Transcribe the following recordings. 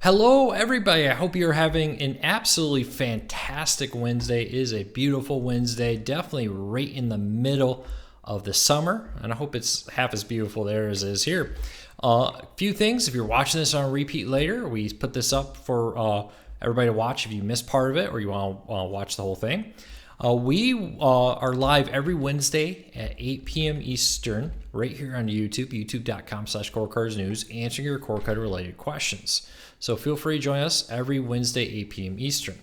Hello, everybody. I hope you're having an absolutely fantastic Wednesday. It is a beautiful Wednesday, definitely right in the middle of the summer, and I hope it's half as beautiful there as it is here. A few things. If you're watching this on repeat later, we put this up for everybody to watch if you missed part of it or you want to watch the whole thing. We are live every Wednesday at 8 p.m. Eastern right here on YouTube, youtube.com/CoreCardsNews, answering your core card related questions. So feel free to join us every Wednesday, 8 p.m. Eastern.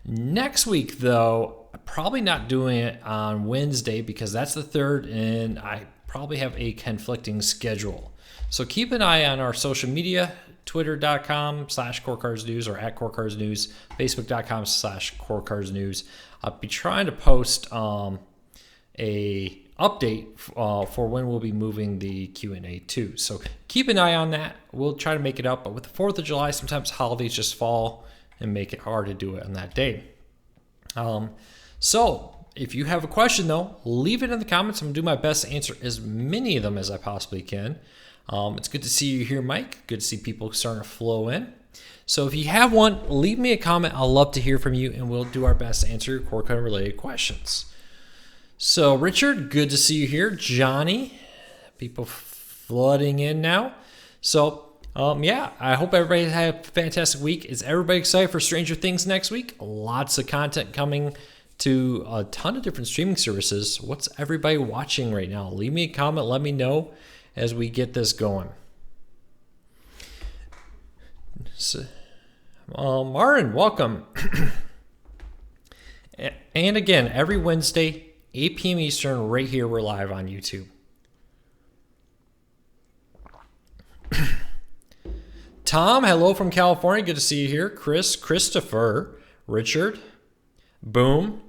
Next week, though, probably not doing it on Wednesday because that's the 3rd, and I probably have a conflicting schedule. So keep an eye on our social media, twitter.com/CoreCardsNews or at CoreCardsNews, facebook.com/CoreCardsNews. I'll be trying to post a update for when we'll be moving the Q&A too. So keep an eye on that. We'll try to make it up, but with the 4th of July, sometimes holidays just fall and make it hard to do it on that day. So if you have a question, though, leave it in the comments. I'm going to do my best to answer as many of them as I possibly can. It's good to see you here, Mike. Good to see people starting to flow in. So if you have one, leave me a comment. I'll love to hear from you, and we'll do our best to answer your core code related questions. So Richard, good to see you here. Johnny, people flooding in now. So yeah, I hope everybody had a fantastic week. Is everybody excited for Stranger Things next week? Lots of content coming to a ton of different streaming services. What's everybody watching right now? Leave me a comment. Let me know as we get this going. So, Martin, welcome. And again, every Wednesday, 8 p.m. Eastern, right here, we're live on YouTube. Tom, hello from California. Good to see you here. Chris, Christopher, Richard, Boom,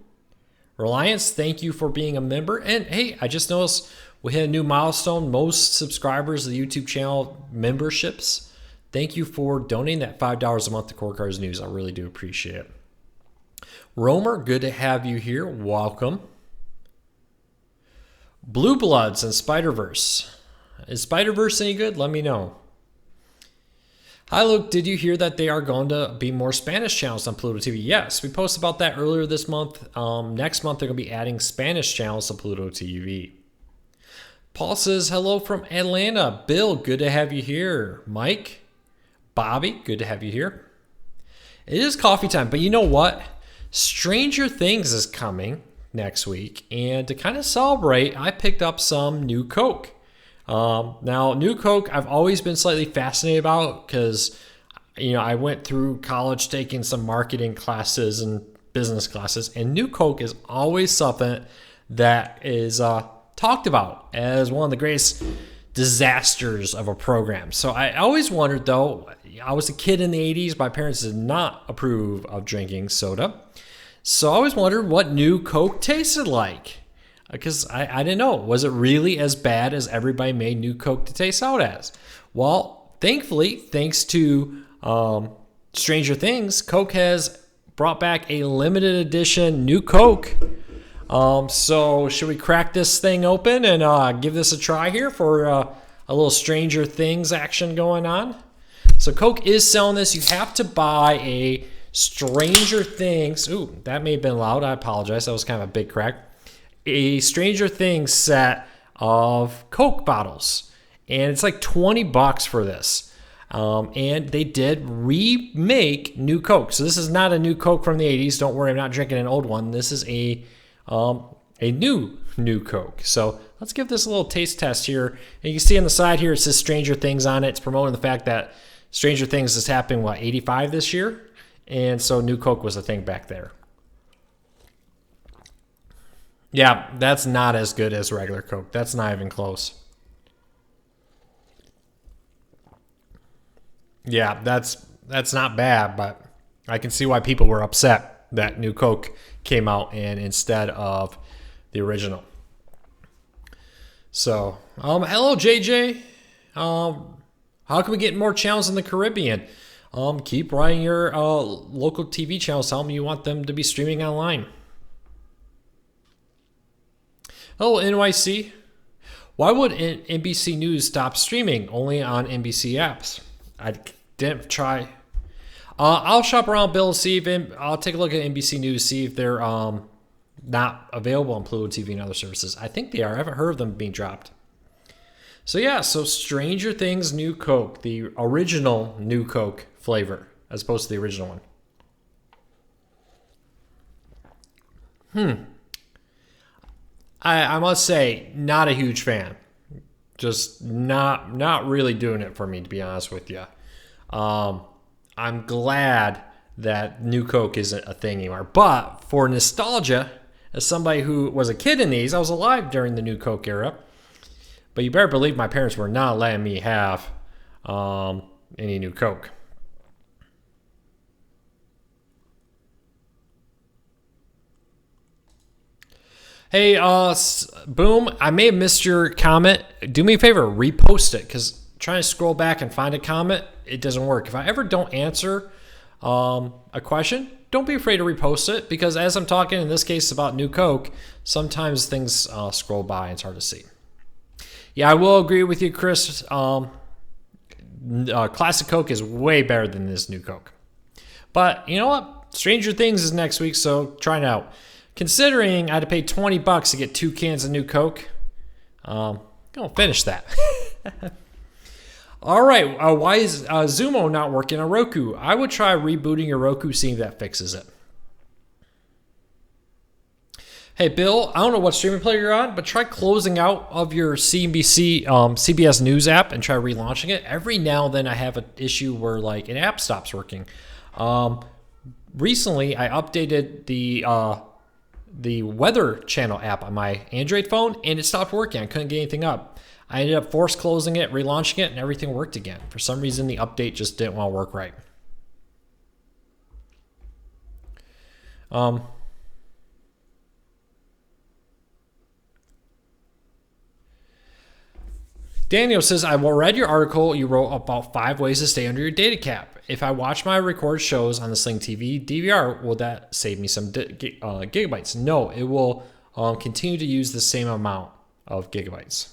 Reliance, thank you for being a member. And hey, I just noticed we hit a new milestone. Most subscribers of the YouTube channel memberships. Thank you for donating that $5 a month to Core Cards News. I really do appreciate it. Romer, good to have you here. Welcome. Blue Bloods and Spider-Verse. Is Spider-Verse any good? Let me know. Hi, Luke. Did you hear that they are going to be more Spanish channels on Pluto TV? Yes, we posted about that earlier this month. Next month, they're going to be adding Spanish channels to Pluto TV. Paul says, hello from Atlanta. Bill, good to have you here. Mike, Bobby, good to have you here. It is coffee time, but you know what? Stranger Things is coming next week, and to kind of celebrate, I picked up some new Coke. Now, new Coke, I've always been slightly fascinated about because, I went through college taking some marketing classes and business classes, and new Coke is always something that is talked about as one of the greatest disasters of a program. So I always wondered, though, I was a kid in the 80s. My parents did not approve of drinking soda. So I always wondered what new Coke tasted like. Because I didn't know. Was it really as bad as everybody made new Coke to taste out as? Well, thankfully, thanks to Stranger Things, Coke has brought back a limited edition new Coke. So should we crack this thing open and give this a try here for a little Stranger Things action going on? So Coke is selling this. You have to buy a Stranger Things. Ooh, that may have been loud. I apologize. That was kind of a big crack. A Stranger Things set of Coke bottles. And it's like $20 for this. And they did remake new Coke. So this is not a new Coke from the 80s. Don't worry, I'm not drinking an old one. This is a new Coke. So let's give this a little taste test here. And you can see on the side here, it says Stranger Things on it. It's promoting the fact that Stranger Things is happening, 85 this year? And so new Coke was a thing back there. Yeah, that's not as good as regular Coke. That's not even close. Yeah, that's not bad, but I can see why people were upset that new Coke came out and instead of the original. So, hello JJ. How can we get more channels in the Caribbean? Keep writing your local TV channels. Tell them you want them to be streaming online. Hello, NYC. Why would NBC News stop streaming only on NBC apps? I didn't try. I'll shop around, Bill, see if I'll take a look at NBC News, see if they're not available on Pluto TV and other services. I think they are. I haven't heard of them being dropped. So yeah, so Stranger Things New Coke, the original New Coke flavor, as opposed to the original one. I must say, not a huge fan. Just not really doing it for me, to be honest with you. I'm glad that New Coke isn't a thing anymore. But for nostalgia, as somebody who was a kid in these, I was alive during the New Coke era. But you better believe my parents were not letting me have any New Coke. Hey, Boom, I may have missed your comment. Do me a favor, repost it, because trying to scroll back and find a comment, it doesn't work. If I ever don't answer a question, don't be afraid to repost it, because as I'm talking, in this case, about New Coke, sometimes things scroll by and it's hard to see. Yeah, I will agree with you, Chris. Classic Coke is way better than this New Coke. But you know what? Stranger Things is next week, so try it out. Considering I had to pay $20 to get 2 cans of New Coke, gonna finish that. All right, why is Zumo not working on Roku? I would try rebooting your Roku, seeing if that fixes it. Hey, Bill, I don't know what streaming player you're on, but try closing out of your CBS News app and try relaunching it. Every now and then I have an issue where like an app stops working. Recently, I updated the Weather Channel app on my Android phone, and it stopped working. I couldn't get anything up. I ended up force closing it, relaunching it, and everything worked again. For some reason, the update just didn't want to work right. Daniel says, I've read your article you wrote about 5 ways to stay under your data cap. If I watch my record shows on the Sling TV DVR, will that save me some gigabytes? No, it will continue to use the same amount of gigabytes.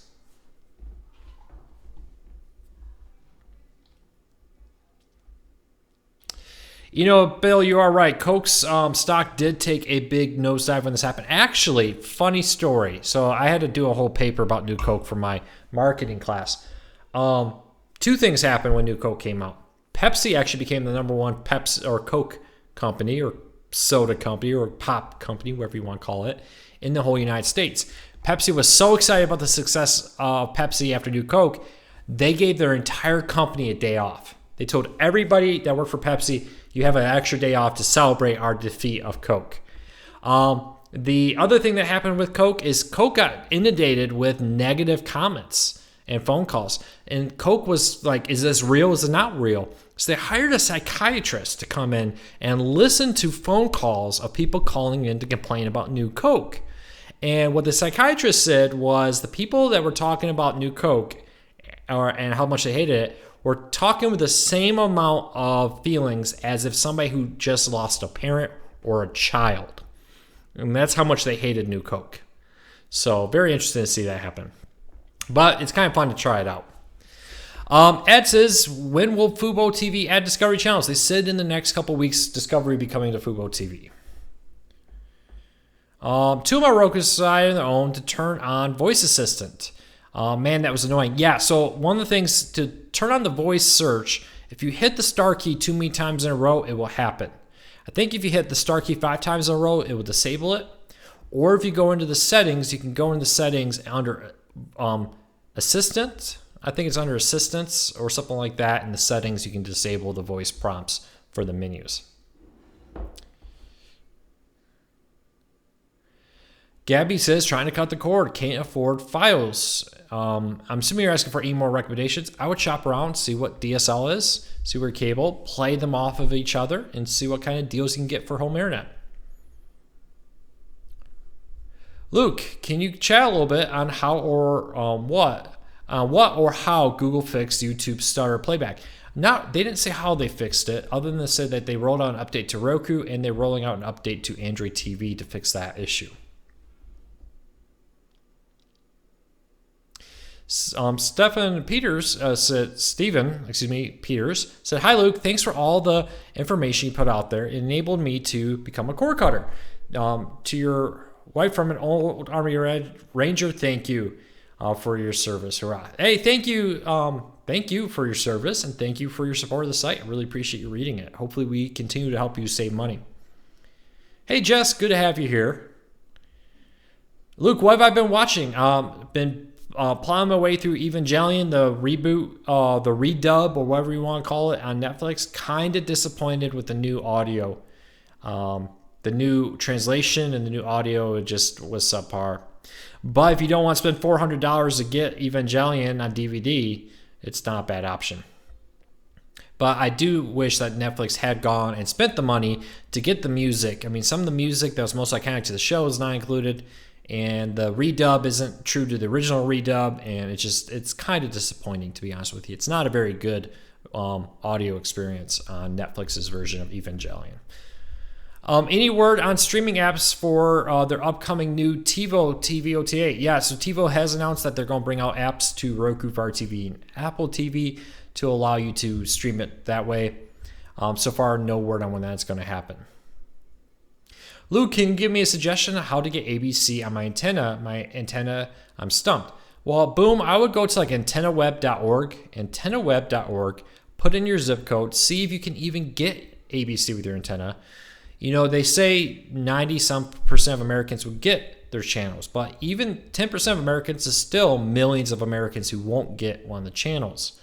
You know, Bill, you are right. Coke's stock did take a big nosedive when this happened. Actually, funny story. So I had to do a whole paper about New Coke for my marketing class. 2 things happened when New Coke came out. Pepsi actually became the number 1 Pepsi or Coke company or soda company or pop company, whatever you want to call it, in the whole United States. Pepsi was so excited about the success of Pepsi after New Coke, they gave their entire company a day off. They told everybody that worked for Pepsi, you have an extra day off to celebrate our defeat of Coke. The other thing that happened with Coke is Coke got inundated with negative comments and phone calls. And Coke was like, is this real? Is it not real? So they hired a psychiatrist to come in and listen to phone calls of people calling in to complain about New Coke. And what the psychiatrist said was the people that were talking about New Coke and how much they hated it were talking with the same amount of feelings as if somebody who just lost a parent or a child. And that's how much they hated New Coke. So very interesting to see that happen. But it's kind of fun to try it out. Ed says, when will Fubo TV add Discovery channels? They said in the next couple weeks, Discovery will be coming to Fubo TV. 2 of my Rokus decided on their own to turn on Voice Assistant. Man, that was annoying. Yeah, so one of the things to turn on the voice search, if you hit the star key too many times in a row, it will happen. I think if you hit the star key 5 times in a row, it will disable it. Or if you go into the settings, you can go into the settings under Assistant. I think it's under Assistance or something like that. In the settings, you can disable the voice prompts for the menus. Gabby says, trying to cut the cord, can't afford Fios. I'm assuming you're asking for any more recommendations. I would shop around, see what DSL is, see where cable, play them off of each other, and see what kind of deals you can get for home internet. Luke, can you chat a little bit on how or what or how Google fixed YouTube stutter playback? They didn't say how they fixed it, other than to say that they rolled out an update to Roku and they're rolling out an update to Android TV to fix that issue. Stephen Peters Peters said, "Hi Luke, thanks for all the information you put out there. It enabled me to become a cord cutter. To your wife from an old Army Ranger, thank you for your service. Hurrah!" Hey, thank you for your service, and thank you for your support of the site. I really appreciate you reading it. Hopefully, we continue to help you save money. Hey Jess, good to have you here. Luke, what have I been watching? Been plowing my way through Evangelion, the reboot, the redub, or whatever you want to call it, on Netflix. Kind of disappointed with the new audio. The new translation and the new audio just was subpar. But if you don't want to spend $400 to get Evangelion on DVD, it's not a bad option. But I do wish that Netflix had gone and spent the money to get the music. I mean, some of the music that was most iconic to the show is not included. And the redub isn't true to the original redub, and it's kind of disappointing, to be honest with you. It's not a very good audio experience on Netflix's version of Evangelion. Any word on streaming apps for their upcoming new Tivo TV OTA? Yeah, so Tivo has announced that they're going to bring out apps to Roku, Fire TV, and Apple TV to allow you to stream it that way. So far, no word on when that's going to happen. Luke, can you give me a suggestion on how to get ABC on my antenna? My antenna, I'm stumped. Well, boom, I would go to like antennaweb.org, put in your zip code, see if you can even get ABC with your antenna. You know, they say 90% of Americans would get their channels, but even 10% of Americans is still millions of Americans who won't get one of the channels.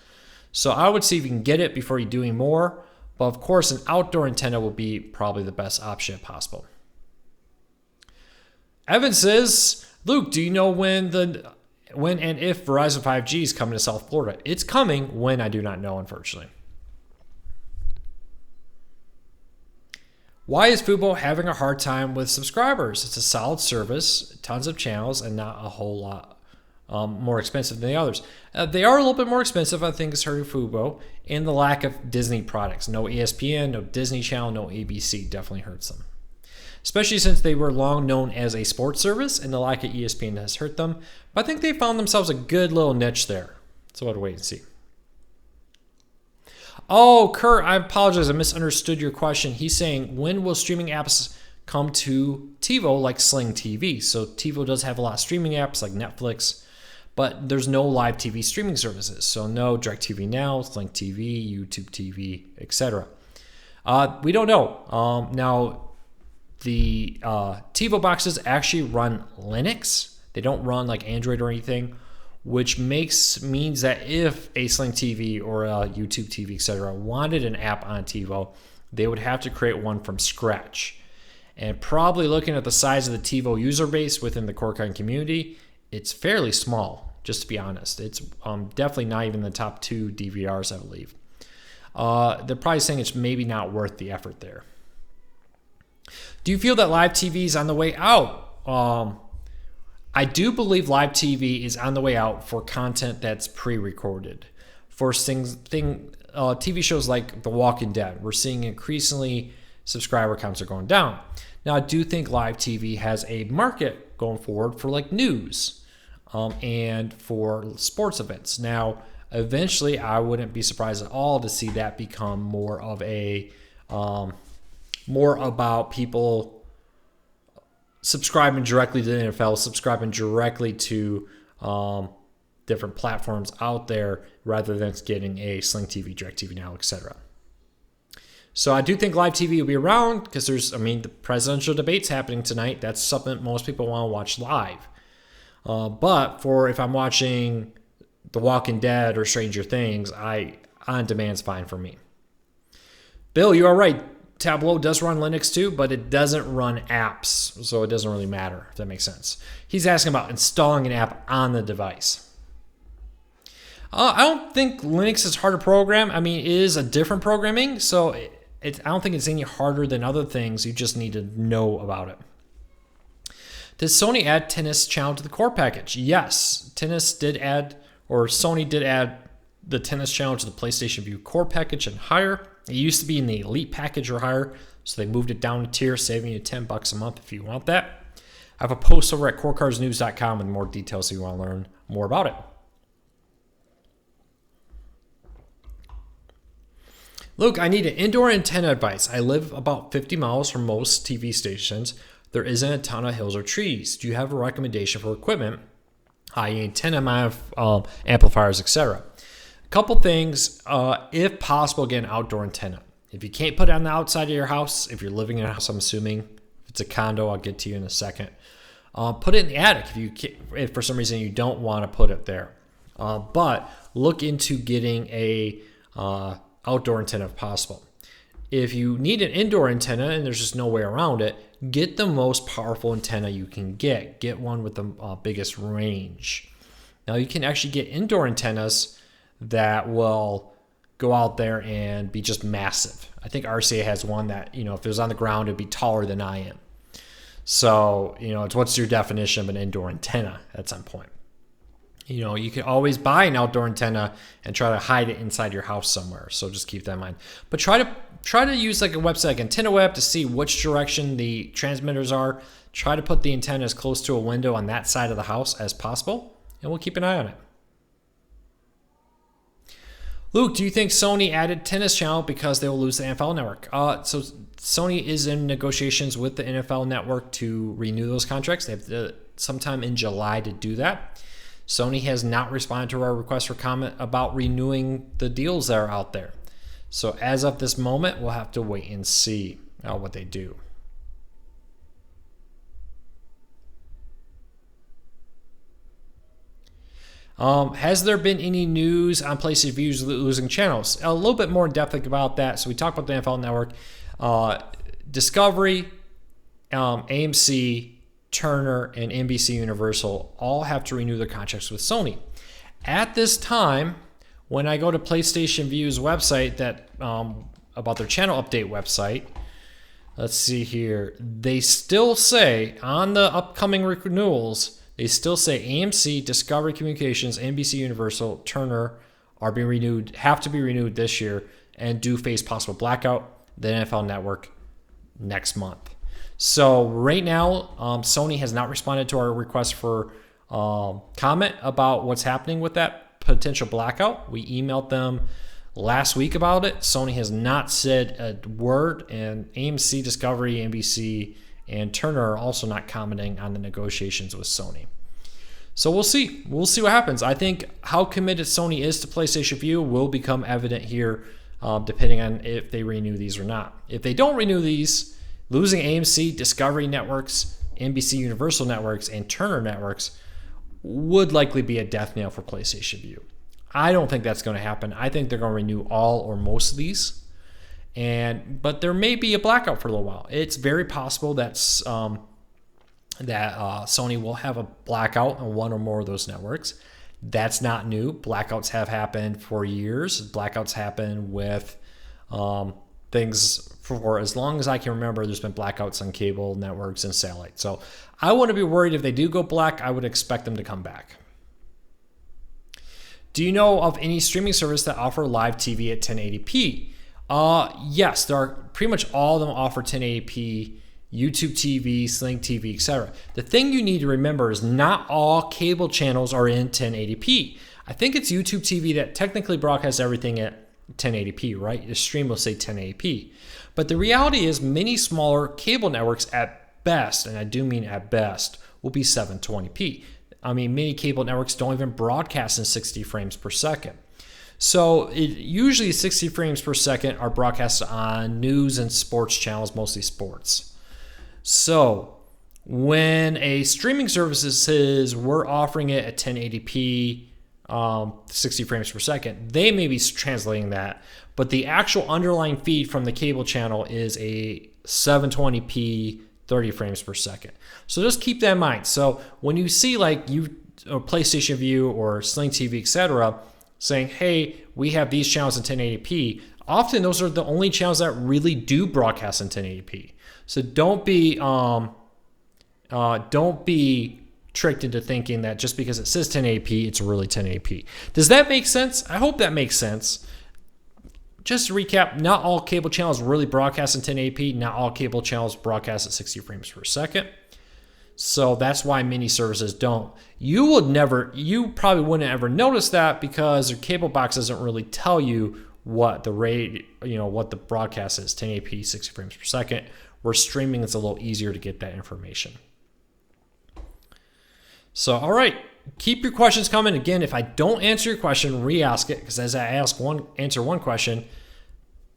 So I would see if you can get it before you do any more. But of course, an outdoor antenna will be probably the best option possible. Evan says, Luke, do you know when and if Verizon 5G is coming to South Florida? It's coming. When, I do not know, unfortunately. Why is Fubo having a hard time with subscribers? It's a solid service, tons of channels, and not a whole lot more expensive than the others. They are a little bit more expensive, I think, is hurting Fubo, and the lack of Disney products. No ESPN, no Disney Channel, no ABC definitely hurts them. Especially since they were long known as a sports service, and the lack of ESPN has hurt them. But I think they found themselves a good little niche there. So we'll have to wait and see. Oh, Kurt, I apologize. I misunderstood your question. He's saying, when will streaming apps come to Tivo like Sling TV? So Tivo does have a lot of streaming apps like Netflix, but there's no live TV streaming services. So no DirecTV Now, Sling TV, YouTube TV, etc. We don't know. Now, the Tivo boxes actually run Linux. They don't run like Android or anything, which means that if a Sling TV or a YouTube TV, etc., wanted an app on Tivo, they would have to create one from scratch. And probably looking at the size of the Tivo user base within the cord cutting community, it's fairly small, just to be honest. It's definitely not even the top 2 DVRs, I believe. They're probably saying it's maybe not worth the effort there. Do you feel that live TV is on the way out? I do believe live TV is on the way out for content that's pre-recorded. For TV shows like The Walking Dead, we're seeing increasingly subscriber counts are going down. Now, I do think live TV has a market going forward for like news and for sports events. Now, eventually, I wouldn't be surprised at all to see that become more of a more about people subscribing directly to the NFL, subscribing directly to different platforms out there rather than getting a Sling TV, DirecTV Now, etc. So I do think live TV will be around because the presidential debate's happening tonight. That's something most people want to watch live. But if I'm watching The Walking Dead or Stranger Things, on demand's fine for me. Bill, you are right. Tableau does run Linux too, but it doesn't run apps, so it doesn't really matter, if that makes sense. He's asking about installing an app on the device. I don't think Linux is hard to program. I mean, it is a different programming, so I don't think it's any harder than other things. You just need to know about it. Did Sony add tennis channel to the core package? Yes, Sony did add the tennis channel to the PlayStation Vue core package and higher. It used to be in the Elite package or higher, so they moved it down a tier, saving you $10 a month if you want that. I have a post over at corecarsnews.com with more details if you want to learn more about it. Luke, I need an indoor antenna advice. I live about 50 miles from most TV stations. There isn't a ton of hills or trees. Do you have a recommendation for equipment, i.e. antenna amplifiers, etc.? A couple things. If possible, get an outdoor antenna. If you can't put it on the outside of your house, if you're living in a house, I'm assuming. If it's a condo, I'll get to you in a second. Put it in the attic if for some reason you don't want to put it there. But look into getting a outdoor antenna if possible. If you need an indoor antenna and there's just no way around it, get the most powerful antenna you can get. Get one with the biggest range. Now you can actually get indoor antennas that will go out there and be just massive. I think RCA has one that, if it was on the ground, it'd be taller than I am. So, it's what's your definition of an indoor antenna at some point. You can always buy an outdoor antenna and try to hide it inside your house somewhere. So just keep that in mind. But try to use like a website like AntennaWeb to see which direction the transmitters are. Try to put the antenna as close to a window on that side of the house as possible, and we'll keep an eye on it. Luke, do you think Sony added tennis channel because they will lose the NFL network? So Sony is in negotiations with the NFL network to renew those contracts. They have sometime in July to do that. Sony has not responded to our request for comment about renewing the deals that are out there. So as of this moment, we'll have to wait and see what they do. Has there been any news on PlayStation Views losing channels? A little bit more in depth about that. So we talked about the NFL Network. Discovery, AMC, Turner, and NBC Universal all have to renew their contracts with Sony. At this time, when I go to PlayStation View's website, that about their channel update website, let's see here, they still say on the upcoming renewals, they still say AMC, Discovery Communications, NBC Universal, Turner are being renewed, have to be renewed this year, and do face possible blackout. The NFL Network next month. So right now, Sony has not responded to our request for comment about what's happening with that potential blackout. We emailed them last week about it. Sony has not said a word, and AMC, Discovery, NBC, and Turner are also not commenting on the negotiations with Sony. So we'll see. We'll see what happens. I think how committed Sony is to PlayStation View will become evident here, depending on if they renew these or not. If they don't renew these, losing AMC, Discovery Networks, NBC Universal Networks, and Turner Networks would likely be a death knell for PlayStation View. I don't think that's going to happen. I think they're going to renew all or most of these. But there may be a blackout for a little while. It's very possible that Sony will have a blackout on one or more of those networks. That's not new. Blackouts have happened for years. Blackouts happen with things for as long as I can remember. There's been blackouts on cable networks and satellite. So I wouldn't be worried if they do go black. I would expect them to come back. Do you know of any streaming service that offer live TV at 1080p? Yes, there are pretty much all of them offer 1080p, YouTube TV, Sling TV, etc. The thing you need to remember is not all cable channels are in 1080p. I think it's YouTube TV that technically broadcasts everything at 1080p, right? The stream will say 1080p. But the reality is many smaller cable networks at best, and I do mean at best, will be 720p. I mean, many cable networks don't even broadcast in 60 frames per second. So usually 60 frames per second are broadcast on news and sports channels, mostly sports. So when a streaming service says we're offering it at 1080p, 60 frames per second, they may be translating that, but the actual underlying feed from the cable channel is a 720p 30 frames per second. So just keep that in mind. So when you see like PlayStation View or Sling TV, etc., saying, hey, we have these channels in 1080p, often those are the only channels that really do broadcast in 1080p. So don't be tricked into thinking that just because it says 1080p, it's really 1080p. Does that make sense? I hope that makes sense. Just to recap, not all cable channels really broadcast in 1080p. Not all cable channels broadcast at 60 frames per second. So that's why many services don't. You probably wouldn't ever notice that because your cable box doesn't really tell you what the rate, what the broadcast is, 1080p, 60 frames per second. Where streaming, it's a little easier to get that information. So, all right, keep your questions coming. Again, if I don't answer your question, re-ask it, because as I answer one question,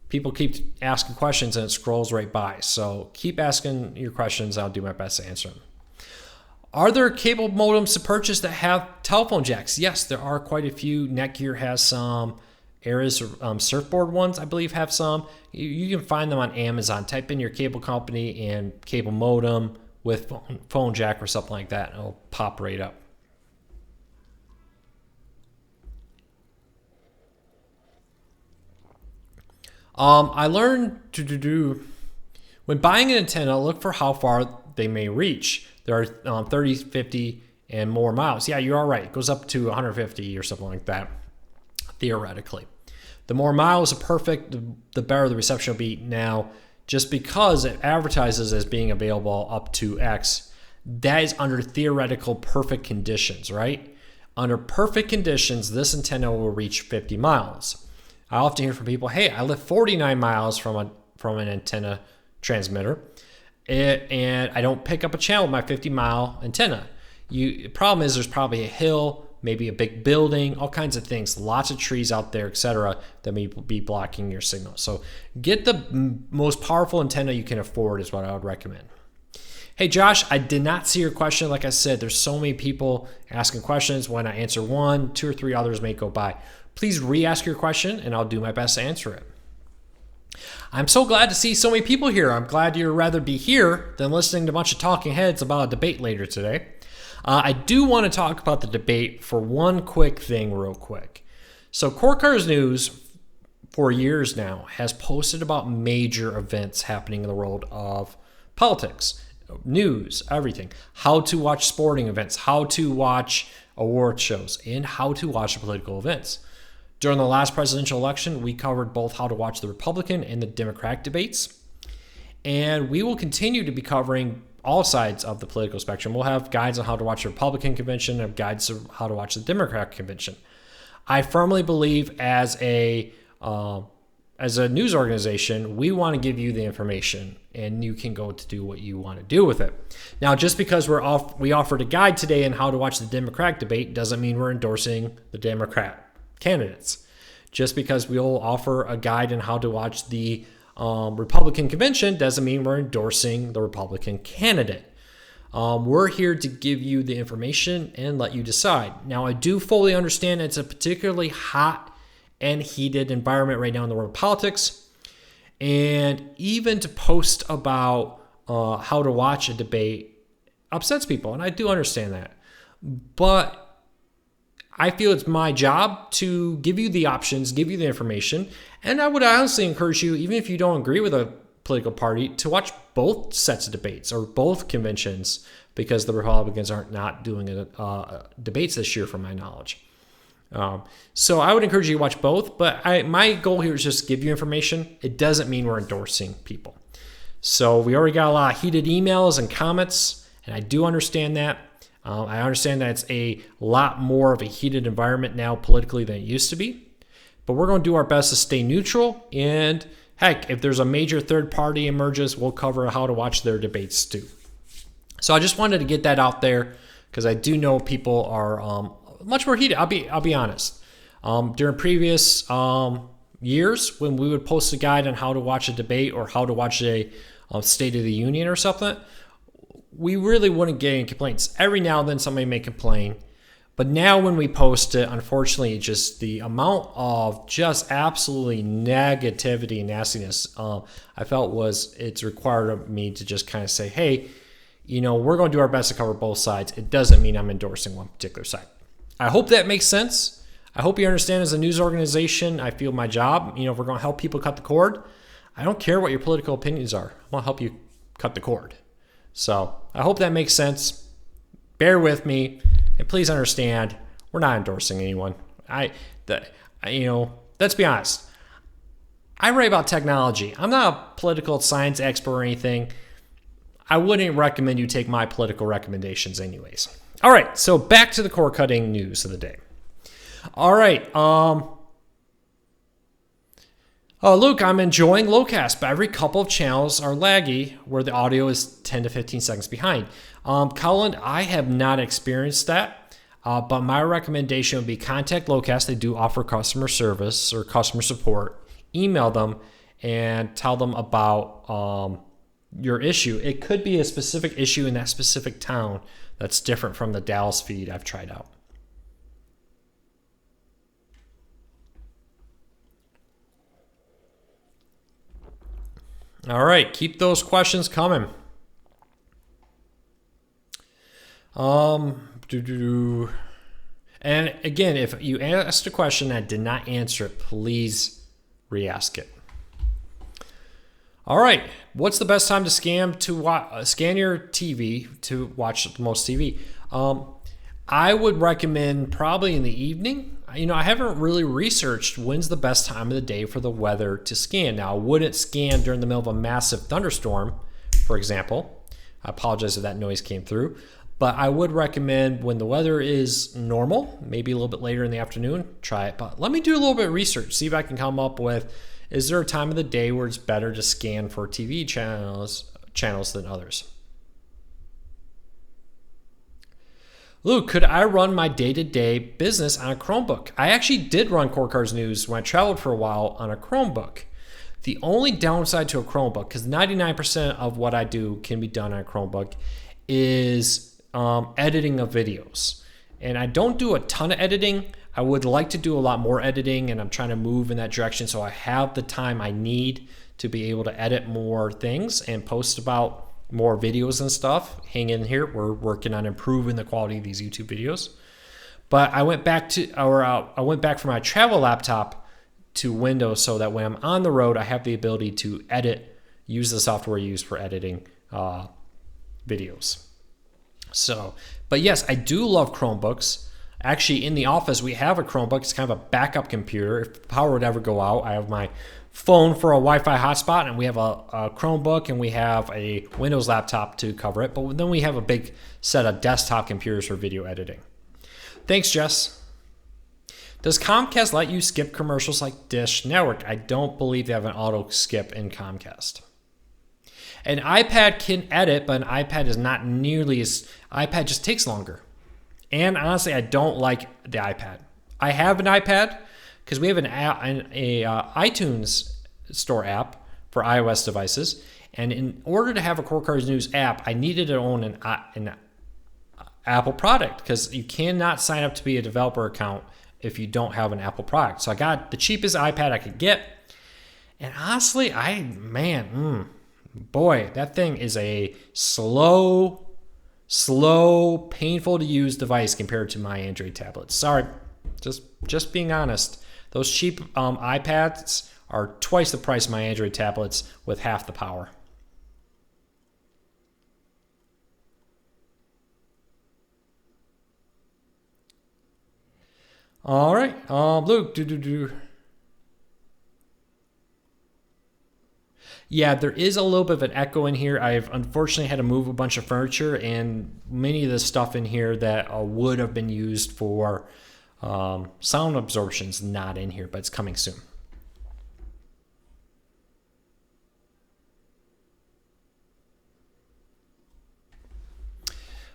people keep asking questions and it scrolls right by. So keep asking your questions. I'll do my best to answer them. Are there cable modems to purchase that have telephone jacks? Yes, there are quite a few. Netgear has some. Ares Surfboard ones, I believe, have some. You can find them on Amazon. Type in your cable company and cable modem with phone jack or something like that, and it'll pop right up. I learned to do when buying an antenna, look for how far they may reach. There are 30, 50, and more miles. Yeah, you are right. It goes up to 150 or something like that, theoretically. The more miles are perfect, the better the reception will be. Now, just because it advertises as being available up to X, that is under theoretical perfect conditions, right? Under perfect conditions, this antenna will reach 50 miles. I often hear from people, hey, I live 49 miles from an antenna transmitter, and I don't pick up a channel with my 50-mile antenna. The problem is there's probably a hill, maybe a big building, all kinds of things, lots of trees out there, etc., that may be blocking your signal. So get the most powerful antenna you can afford is what I would recommend. Hey, Josh, I did not see your question. Like I said, there's so many people asking questions. When I answer one, 2 or 3 others may go by. Please re-ask your question, and I'll do my best to answer it. I'm so glad to see so many people here. I'm glad you'd rather be here than listening to a bunch of talking heads about a debate later today. I do want to talk about the debate for one quick thing real quick. So Cord Cutters News, for years now, has posted about major events happening in the world of politics, news, everything. How to watch sporting events, how to watch award shows, and how to watch political events. During the last presidential election, we covered both how to watch the Republican and the Democratic debates. And we will continue to be covering all sides of the political spectrum. We'll have guides on how to watch the Republican convention and guides on how to watch the Democratic convention. I firmly believe as a news organization, we want to give you the information and you can go to do what you want to do with it. Now, just because we offered a guide today on how to watch the Democratic debate doesn't mean we're endorsing the Democrat candidates. Just because we'll offer a guide on how to watch the Republican convention doesn't mean we're endorsing the Republican candidate. We're here to give you the information and let you decide. Now, I do fully understand it's a particularly hot and heated environment right now in the world of politics. And even to post about how to watch a debate upsets people. And I do understand that. But I feel it's my job to give you the options, give you the information. And I would honestly encourage you, even if you don't agree with a political party, to watch both sets of debates or both conventions, because the Republicans aren't not doing debates this year, from my knowledge. So I would encourage you to watch both, but my goal here is just to give you information. It doesn't mean we're endorsing people. So we already got a lot of heated emails and comments, and I do understand that. I understand that it's a lot more of a heated environment now politically than it used to be, but we're going to do our best to stay neutral. And heck, if there's a major third party emerges, we'll cover how to watch their debates too. So I just wanted to get that out there because I do know people are much more heated. I'll be honest. During previous years, when we would post a guide on how to watch a debate or how to watch a State of the Union or something, we really wouldn't get any complaints. Every now and then somebody may complain. But now when we post it, unfortunately, just the amount of just absolutely negativity and nastiness, I felt it's required of me to just kind of say, hey, we're going to do our best to cover both sides. It doesn't mean I'm endorsing one particular side. I hope that makes sense. I hope you understand, as a news organization, I feel my job, if we're going to help people cut the cord, I don't care what your political opinions are. I want to help you cut the cord. So I hope that makes sense. Bear with me, and please understand, we're not endorsing anyone. Let's be honest. I write about technology. I'm not a political science expert or anything. I wouldn't recommend you take my political recommendations anyways. All right, so back to the cord cutting news of the day. All right, Oh, Luke, I'm enjoying Lowcast, but every couple of channels are laggy where the audio is 10 to 15 seconds behind. Colin, I have not experienced that, but my recommendation would be contact Lowcast. They do offer customer service or customer support. Email them and tell them about your issue. It could be a specific issue in that specific town that's different from the Dallas feed I've tried out. All right, keep those questions coming. And again, if you asked a question and I did not answer it, please re-ask it. All right, what's the best time to scan your TV to watch the most TV? I would recommend probably in the evening. I haven't really researched when's the best time of the day for the weather to scan. Now, I wouldn't scan during the middle of a massive thunderstorm, for example. I apologize if that noise came through. But I would recommend when the weather is normal, maybe a little bit later in the afternoon, try it. But let me do a little bit of research, see if I can come up with, is there a time of the day where it's better to scan for TV channels than others? Luke, could I run my day-to-day business on a Chromebook? I actually did run Core Cars News when I traveled for a while on a Chromebook. The only downside to a Chromebook, because 99% of what I do can be done on a Chromebook, is editing of videos. And I don't do a ton of editing. I would like to do a lot more editing, and I'm trying to move in that direction so I have the time I need to be able to edit more things and post about more videos and stuff. Hang in here. We're working on improving the quality of these YouTube videos. But I went back from my travel laptop to Windows so that when I'm on the road, I have the ability to use the software used for editing videos. So, but yes, I do love Chromebooks. Actually, in the office, we have a Chromebook. It's kind of a backup computer. If power would ever go out, I have my phone for a Wi-Fi hotspot, and we have a Chromebook, and we have a Windows laptop to cover it. But then we have a big set of desktop computers for video editing. Thanks, Jess. Does Comcast let you skip commercials like Dish Network? I don't believe they have an auto skip in Comcast. An iPad can edit, but an iPad is not nearly as... iPad just takes longer. And honestly, I don't like the iPad. I have an iPad because we have an iTunes Store app for iOS devices. And in order to have a Core Cars News app, I needed to own an Apple product because you cannot sign up to be a developer account if you don't have an Apple product. So I got the cheapest iPad I could get. And honestly, boy, that thing is a slow, painful to use device compared to my Android tablets. Sorry, just being honest. Those cheap iPads are twice the price of my Android tablets with half the power. All right, Luke, Yeah, there is a little bit of an echo in here. I've unfortunately had to move a bunch of furniture, and many of the stuff in here that would have been used for sound absorption is not in here, but it's coming soon.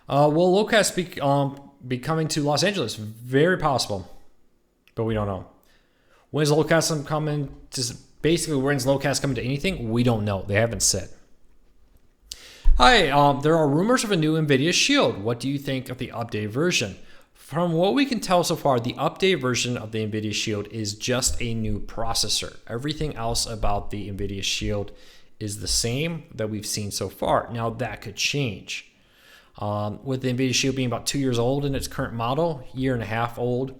Will Lowcast be coming to Los Angeles? Very possible, but we don't know. When's Lowcast coming to... Basically, when's Lowcast coming to anything? We don't know. They haven't said. Hi, there are rumors of a new NVIDIA Shield. What do you think of the updated version? From what we can tell so far, the updated version of the NVIDIA Shield is just a new processor. Everything else about the NVIDIA Shield is the same that we've seen so far. Now, that could change. With the NVIDIA Shield being about 2 years old in its current model, year and a half old,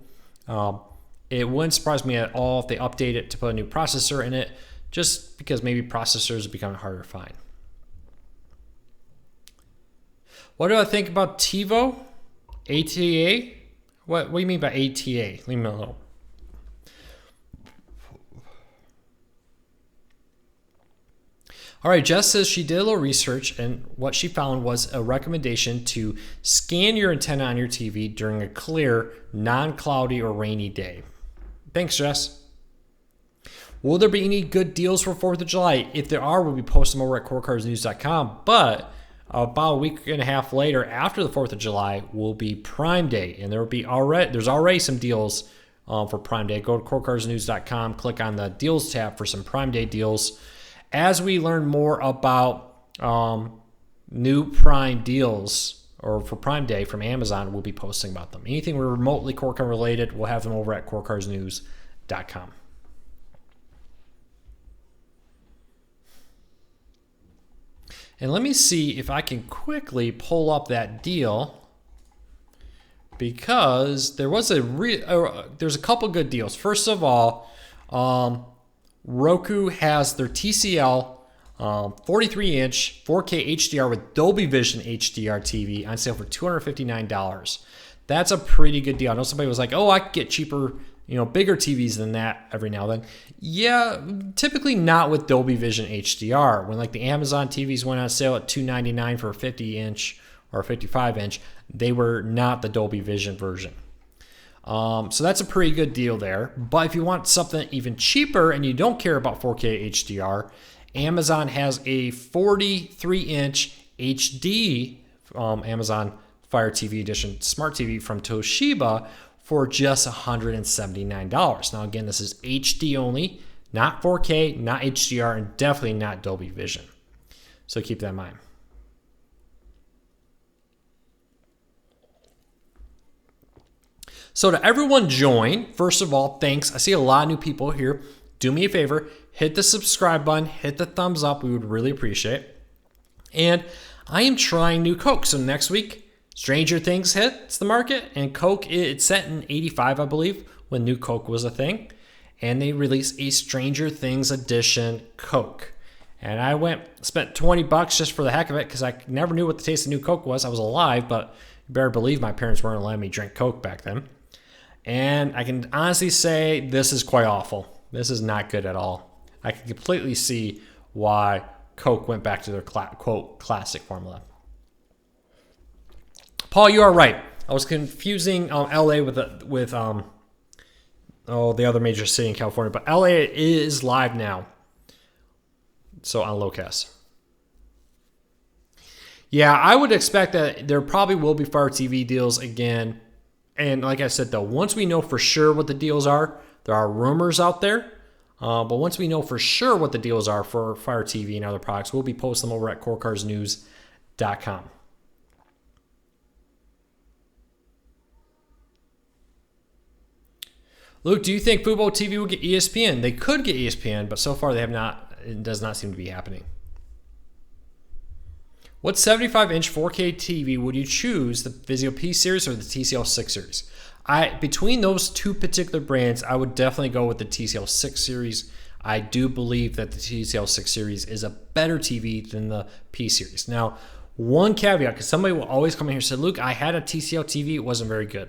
it wouldn't surprise me at all if they update it to put a new processor in it, just because maybe processors are becoming harder to find. What do I think about Tivo? ATA? What do you mean by ATA? Leave me alone. All right, Jess says she did a little research, and what she found was a recommendation to scan your antenna on your TV during a clear, non-cloudy or rainy day. Thanks, Jess. Will there be any good deals for 4th of July? If there are, we'll be posting them over at corecarsnews.com. But about a week and a half later, after the 4th of July, will be Prime Day. And there's already some deals for Prime Day. Go to corecarsnews.com, click on the deals tab for some Prime Day deals. As we learn more about new Prime deals, or for Prime Day from Amazon, we'll be posting about them. Anything remotely CoreCar related, we'll have them over at corecarsnews.com. And let me see if I can quickly pull up that deal, because there was there's a couple good deals. First of all, Roku has their TCL 43-inch 4K HDR with Dolby Vision HDR TV on sale for $259. That's a pretty good deal. I know somebody was like, oh, I could get cheaper, bigger TVs than that every now and then. Yeah, typically not with Dolby Vision HDR. When like the Amazon TVs went on sale at $299 for a 50-inch or a 55-inch, they were not the Dolby Vision version. So that's a pretty good deal there. But if you want something even cheaper and you don't care about 4K HDR, Amazon has a 43-inch HD Amazon Fire TV Edition Smart TV from Toshiba for just $179. Now, again, this is HD only, not 4K, not HDR, and definitely not Dolby Vision. So keep that in mind. So to everyone join, first of all, thanks. I see a lot of new people here. Do me a favor, hit the subscribe button, hit the thumbs up. We would really appreciate it. And I am trying new Coke. So next week, Stranger Things hits the market, and Coke, it's set in 85, I believe, when new Coke was a thing. And they released a Stranger Things edition Coke. And I spent $20 just for the heck of it, because I never knew what the taste of new Coke was. I was alive, but you better believe my parents weren't letting me drink Coke back then. And I can honestly say this is quite awful. This is not good at all. I can completely see why Coke went back to their quote classic formula. Paul, you are right. I was confusing LA with the other major city in California, but LA is live now. So on Locast. Yeah, I would expect that there probably will be Fire TV deals again. And like I said, though, once we know for sure what the deals are, there are rumors out there. But once we know for sure what the deals are for Fire TV and other products, we'll be posting them over at corecarsnews.com. Luke, do you think Fubo TV will get ESPN? They could get ESPN, but so far they have not. It does not seem to be happening. What 75-inch 4K TV would you choose, the Vizio P series or the TCL 6 series? Between those two particular brands, I would definitely go with the TCL 6 series. I do believe that the TCL 6 series is a better TV than the P series. Now, one caveat, because somebody will always come in here and say, Luke, I had a TCL TV, it wasn't very good.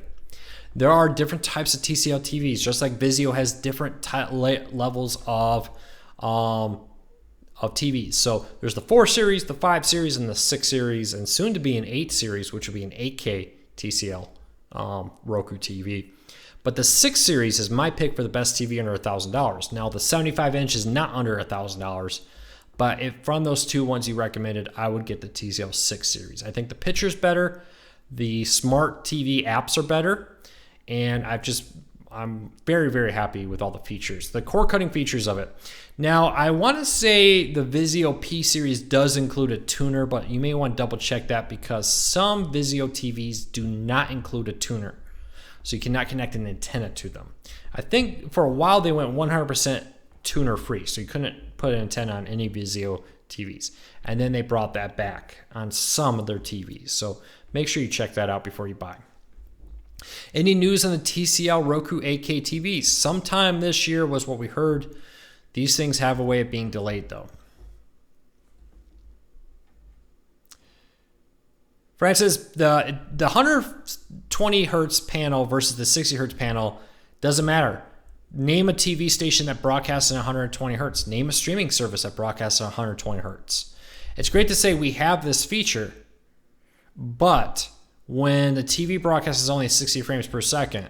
There are different types of TCL TVs, just like Vizio has different levels of TVs. So there's the 4 series, the 5 series, and the 6 series, and soon to be an 8 series, which will be an 8K TCL Roku TV. But the 6 series is my pick for the best TV under $1,000. Now the 75-inch is not under $1,000, but from those two ones you recommended, I would get the TCL 6 series. I think the picture's better, the smart TV apps are better, and I'm very, very happy with all the features, the cord cutting features of it. Now, I want to say the Vizio P series does include a tuner, but you may want to double check that because some Vizio TVs do not include a tuner. So you cannot connect an antenna to them. I think for a while they went 100% tuner free, so you couldn't put an antenna on any Vizio TVs. And then they brought that back on some of their TVs. So make sure you check that out before you buy. Any news on the TCL Roku 8K TVs? Sometime this year was what we heard. These things have a way of being delayed, though. Francis, the 120 hertz panel versus the 60 hertz panel doesn't matter. Name a TV station that broadcasts at 120 hertz. Name a streaming service that broadcasts at 120 hertz. It's great to say we have this feature, but when the TV broadcast is only 60 frames per second,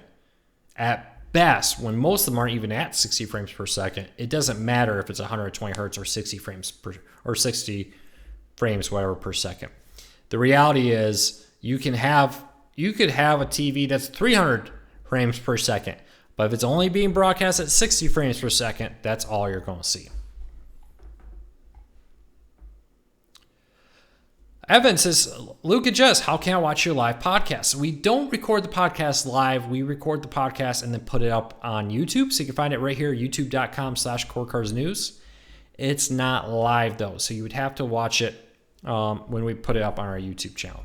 at best, when most of them aren't even at 60 frames per second, it doesn't matter if it's 120 hertz or 60 frames whatever per second. The reality is you could have a TV that's 300 frames per second, but if it's only being broadcast at 60 frames per second, that's all you're going to see. Evan says, Luke and Jess, how can I watch your live podcast? We don't record the podcast live. We record the podcast and then put it up on YouTube. So you can find it right here, youtube.com/corecarsnews. It's not live though, so you would have to watch it when we put it up on our YouTube channel.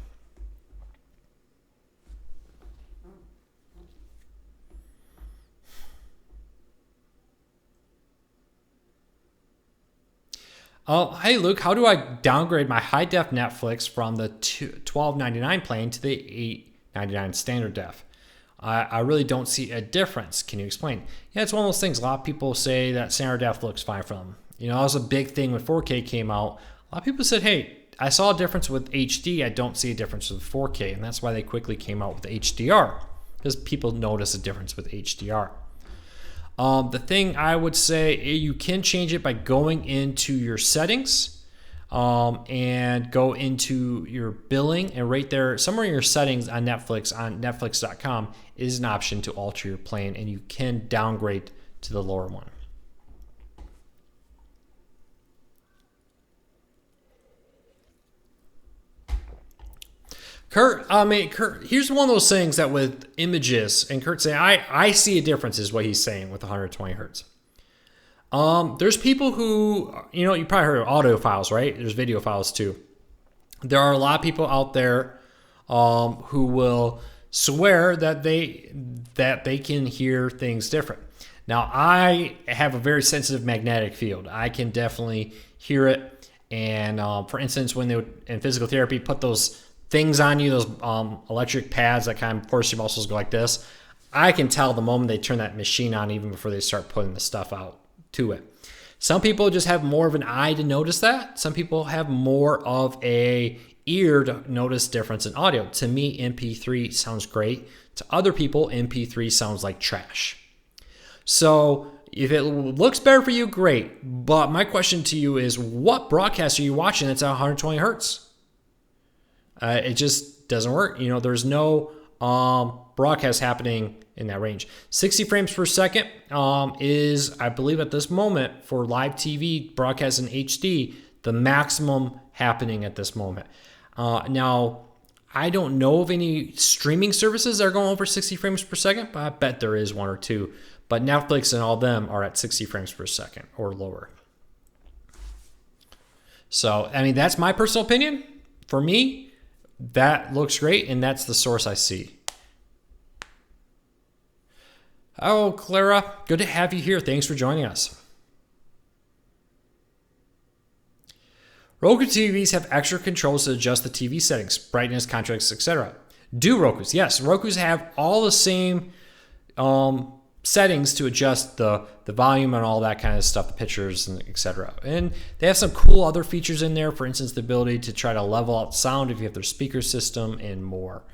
Hey Luke, how do I downgrade my high def Netflix from the $12.99 plan to the $8.99 standard def? I really don't see a difference. Can you explain? Yeah, it's one of those things. A lot of people say that standard def looks fine for them. You know, that was a big thing when 4K came out. A lot of people said, hey, I saw a difference with HD. I don't see a difference with 4K. And that's why they quickly came out with HDR, because people notice a difference with HDR. The thing I would say, you can change it by going into your settings and go into your billing, and right there, somewhere in your settings on Netflix, on netflix.com, is an option to alter your plan, and you can downgrade to the lower one. Kurt, here's one of those things that with images, and Kurt saying, I see a difference is what he's saying with 120 hertz. There's people who, you probably heard of audio files, right? There's video files too. There are a lot of people out there who will swear that they can hear things different. Now, I have a very sensitive magnetic field. I can definitely hear it. And for instance, when they would, in physical therapy, put those things on you, those electric pads that kind of force your muscles to go like this, I can tell the moment they turn that machine on, even before they start putting the stuff out to it. Some people just have more of an eye to notice that. Some people have more of a ear to notice difference in audio. To me, MP3 sounds great. To other people, MP3 sounds like trash. So if it looks better for you, great. But my question to you is, what broadcast are you watching that's at 120 hertz? It just doesn't work. There's no broadcast happening in that range. 60 frames per second is, I believe at this moment, for live TV broadcast in HD, the maximum happening at this moment. Now, I don't know of any streaming services that are going over 60 frames per second, but I bet there is one or two. But Netflix and all them are at 60 frames per second or lower. So, that's my personal opinion. For me, that looks great, and that's the source I see. Oh, Clara, good to have you here. Thanks for joining us. Roku TVs have extra controls to adjust the TV settings, brightness, contrast, etc. Do Rokus? Yes, Rokus have all the same settings to adjust the volume and all that kind of stuff, the pictures, and etc. And they have some cool other features in there. For instance, the ability to try to level out sound if you have their speaker system and more.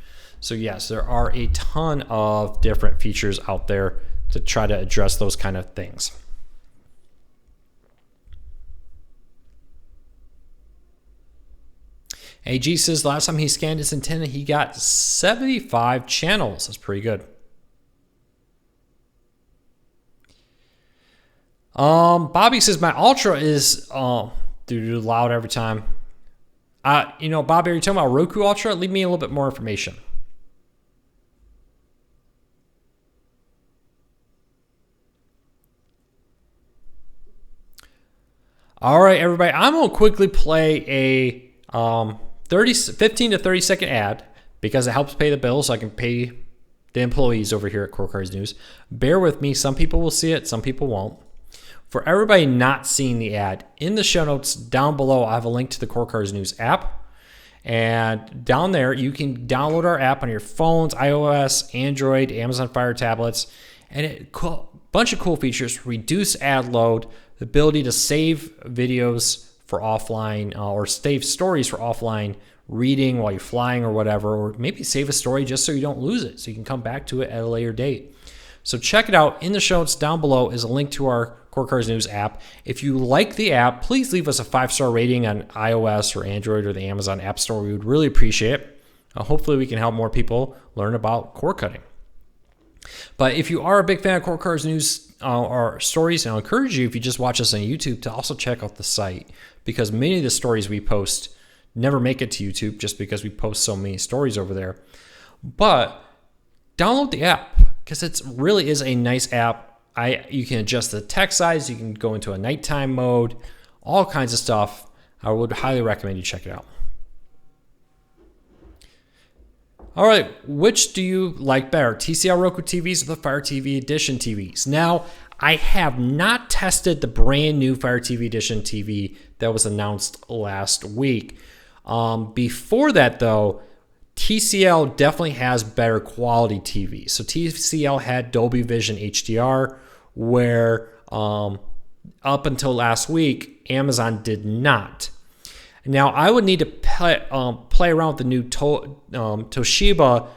So yes, there are a ton of different features out there to try to address those kind of things. AG says last time he scanned his antenna, he got 75 channels. That's pretty good. Bobby says my Ultra is loud every time. Bobby, are you talking about Roku Ultra? Leave me a little bit more information. All right, everybody. I'm gonna quickly play a 15 to 30 second ad because it helps pay the bills, so I can pay the employees over here at Core Cars News. Bear with me. Some people will see it, some people won't. For everybody not seeing the ad, in the show notes down below, I have a link to the Core Cars News app. And down there, you can download our app on your phones, iOS, Android, Amazon Fire tablets. And a bunch of cool features: reduce ad load, the ability to save videos for offline or save stories for offline reading while you're flying or whatever, or maybe save a story just so you don't lose it, so you can come back to it at a later date. So check it out. In the show notes down below is a link to our Core Cars News app. If you like the app, please leave us a 5-star rating on iOS or Android or the Amazon App Store. We would really appreciate it. Hopefully we can help more people learn about cord cutting. But if you are a big fan of Core Cars News or stories, I'll encourage you, if you just watch us on YouTube, to also check out the site, because many of the stories we post never make it to YouTube just because we post so many stories over there. But download the app, because it really is a nice app. You can adjust the text size, you can go into a nighttime mode, all kinds of stuff. I would highly recommend you check it out. All right, which do you like better, TCL Roku TVs or the Fire TV Edition TVs? Now, I have not tested the brand new Fire TV Edition TV that was announced last week. Before that, though, TCL definitely has better quality TVs. So TCL had Dolby Vision HDR, where up until last week, Amazon did not. Now, I would need to play around with the new Toshiba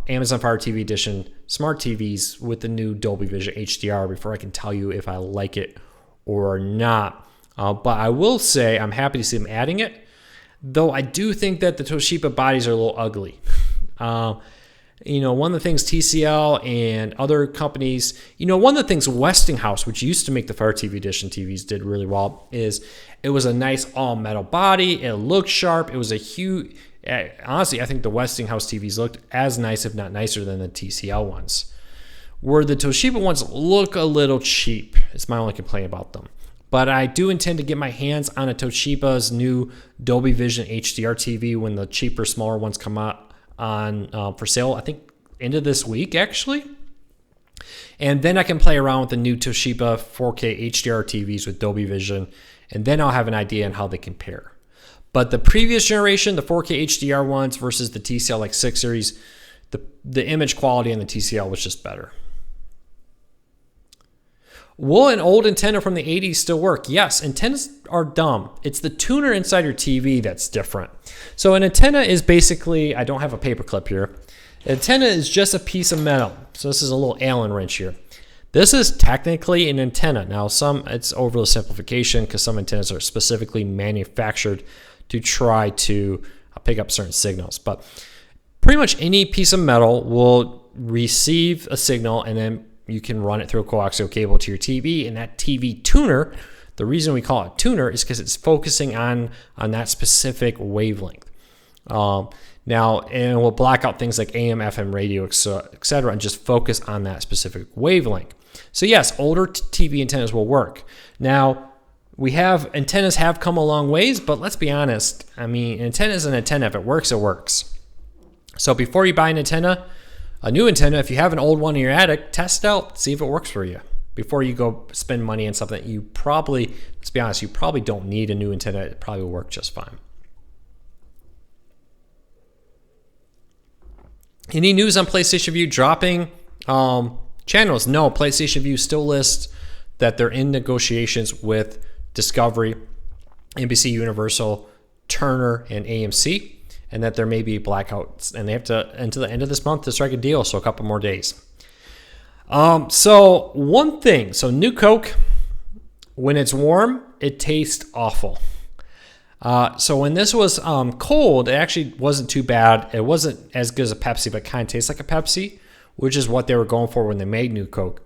Amazon Fire TV Edition smart TVs with the new Dolby Vision HDR before I can tell you if I like it or not. But I will say I'm happy to see them adding it, though I do think that the Toshiba bodies are a little ugly. One of the things TCL and other companies, one of the things Westinghouse, which used to make the Fire TV Edition TVs, did really well is it was a nice all metal body. It looked sharp. It was a huge, honestly, I think the Westinghouse TVs looked as nice, if not nicer, than the TCL ones. Where the Toshiba ones look a little cheap. It's my only complaint about them. But I do intend to get my hands on a Toshiba's new Dolby Vision HDR TV when the cheaper, smaller ones come out for sale, I think end of this week actually. And then I can play around with the new Toshiba 4K HDR TVs with Dolby Vision, and then I'll have an idea on how they compare. But the previous generation, the 4K HDR ones versus the TCL X6 series, the image quality in the TCL was just better. Will an old antenna from the 80s still work? Yes, antennas are dumb. It's the tuner inside your TV that's different. So an antenna is basically, I don't have a paper clip here. An antenna is just a piece of metal. So this is a little Allen wrench here. This is technically an antenna. Now, it's oversimplification because some antennas are specifically manufactured to try to pick up certain signals. But pretty much any piece of metal will receive a signal, and then you can run it through a coaxial cable to your TV, and that TV tuner, the reason we call it tuner is because it's focusing on that specific wavelength. Now, and we'll black out things like AM, FM radio, etc., and just focus on that specific wavelength. So yes, older TV antennas will work. Now, antennas have come a long ways, but let's be honest. I mean, antenna is an antenna. If it works, it works. So before you buy an antenna, a new antenna, if you have an old one in your attic, test it out, see if it works for you. Before you go spend money on something that you probably, let's be honest, you probably don't need a new antenna. It probably will work just fine. Any news on PlayStation Vue dropping channels? No, PlayStation Vue still lists that they're in negotiations with Discovery, NBC Universal, Turner, and AMC, and that there may be blackouts, and they have to, until the end of this month, to strike a deal, so a couple more days. So one thing, New Coke, when it's warm, it tastes awful. So when this was cold, it actually wasn't too bad. It wasn't as good as a Pepsi, but kind of tastes like a Pepsi, which is what they were going for when they made New Coke.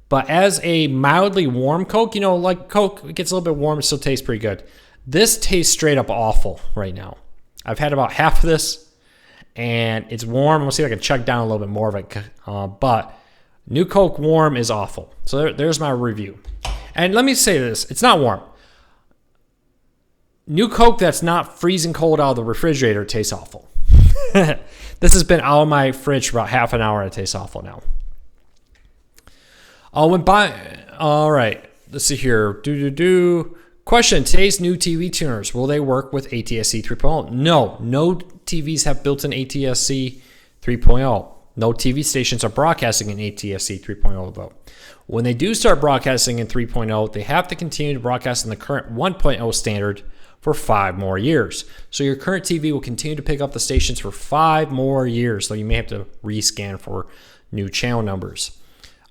But as a mildly warm Coke, like Coke, it gets a little bit warm, it still tastes pretty good. This tastes straight up awful right now. I've had about half of this, and it's warm. We'll see if I can chug down a little bit more of it. But New Coke warm is awful. So there's my review. And let me say this. It's not warm. New Coke that's not freezing cold out of the refrigerator tastes awful. This has been out of my fridge for about half an hour, and it tastes awful now. All right. Let's see here. Question, today's new TV tuners, will they work with ATSC 3.0? No TVs have built-in ATSC 3.0. No TV stations are broadcasting in ATSC 3.0 though. When they do start broadcasting in 3.0, they have to continue to broadcast in the current 1.0 standard for 5 more years. So your current TV will continue to pick up the stations for 5 more years, so you may have to rescan for new channel numbers.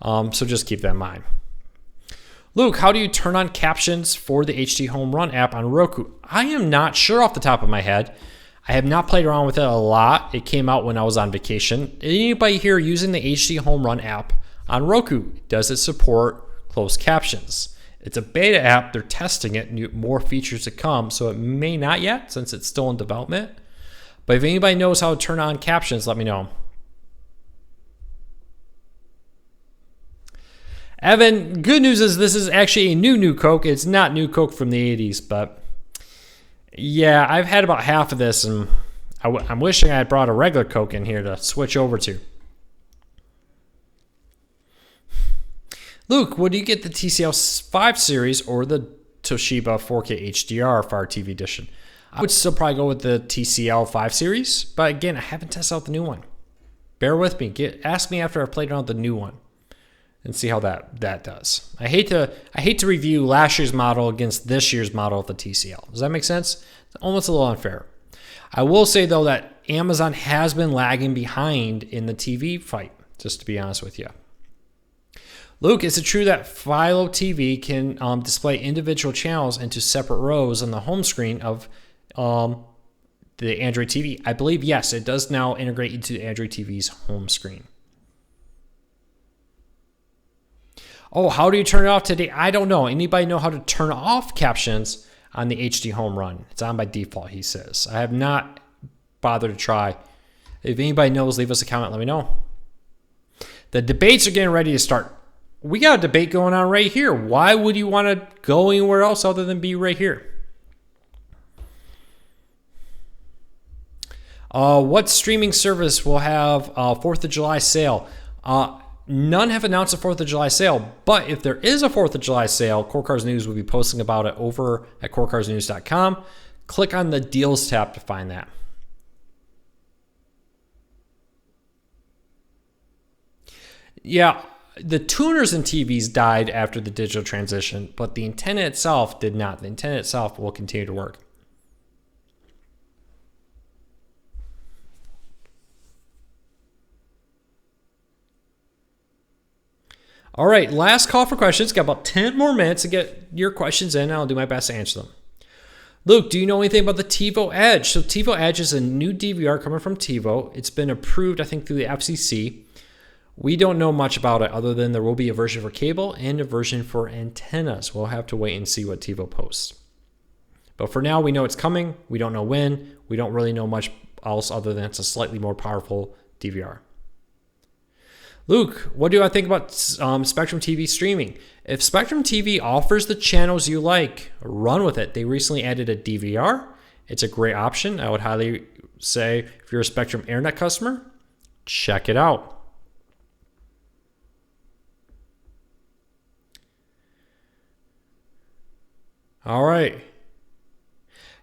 So just keep that in mind. Luke, how do you turn on captions for the HD Homerun app on Roku? I am not sure off the top of my head. I have not played around with it a lot. It came out when I was on vacation. Anybody here using the HD Homerun app on Roku? Does it support closed captions? It's a beta app. They're testing it. More features to come, so it may not yet since it's still in development. But if anybody knows how to turn on captions, let me know. Evan, good news is this is actually a new Coke. It's not new Coke from the 80s, but yeah, I've had about half of this, and I'm wishing I had brought a regular Coke in here to switch over to. Luke, would you get the TCL 5 series or the Toshiba 4K HDR Fire TV edition? I would still probably go with the TCL 5 series, but again, I haven't tested out the new one. Bear with me. Ask me after I've played around with the new one and see how that does. I hate to review last year's model against this year's model of the TCL. Does that make sense? It's almost a little unfair. I will say though that Amazon has been lagging behind in the TV fight, just to be honest with you. Luke, is it true that Philo TV can display individual channels into separate rows on the home screen of the Android TV? I believe yes, it does now integrate into Android TV's home screen. Oh, how do you turn it off today? I don't know. Anybody know how to turn off captions on the HD Homerun? It's on by default, he says. I have not bothered to try. If anybody knows, leave us a comment. Let me know. The debates are getting ready to start. We got a debate going on right here. Why would you want to go anywhere else other than be right here? What streaming service will have a 4th of July sale? None have announced a 4th of July sale, but if there is a 4th of July sale, Core Cars News will be posting about it over at corecarsnews.com. Click on the Deals tab to find that. Yeah, the tuners in TVs died after the digital transition, but the antenna itself did not. The antenna itself will continue to work. All right, last call for questions. Got about 10 more minutes to get your questions in. I'll do my best to answer them. Luke, do you know anything about the Tivo Edge? So Tivo Edge is a new DVR coming from Tivo. It's been approved, I think, through the FCC. We don't know much about it other than there will be a version for cable and a version for antennas. We'll have to wait and see what Tivo posts. But for now, we know it's coming. We don't know when. We don't really know much else other than it's a slightly more powerful DVR. Luke, what do I think about Spectrum TV streaming? If Spectrum TV offers the channels you like, run with it. They recently added a DVR. It's a great option. I would highly say if you're a Spectrum Internet customer, check it out. All right.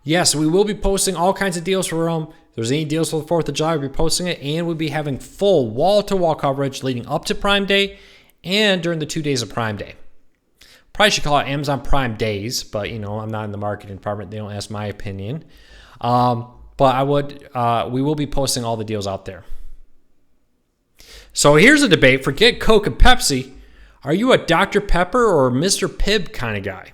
Yes, we will be posting all kinds of deals for If there's any deals for the 4th of July, we'll be posting it, and we'll be having full wall-to-wall coverage leading up to Prime Day and during the 2 days of Prime Day. Probably should call it Amazon Prime Days, but I'm not in the marketing department. They don't ask my opinion. But we will be posting all the deals out there. So here's a debate. Forget Coke and Pepsi. Are you a Dr. Pepper or Mr. Pibb kind of guy?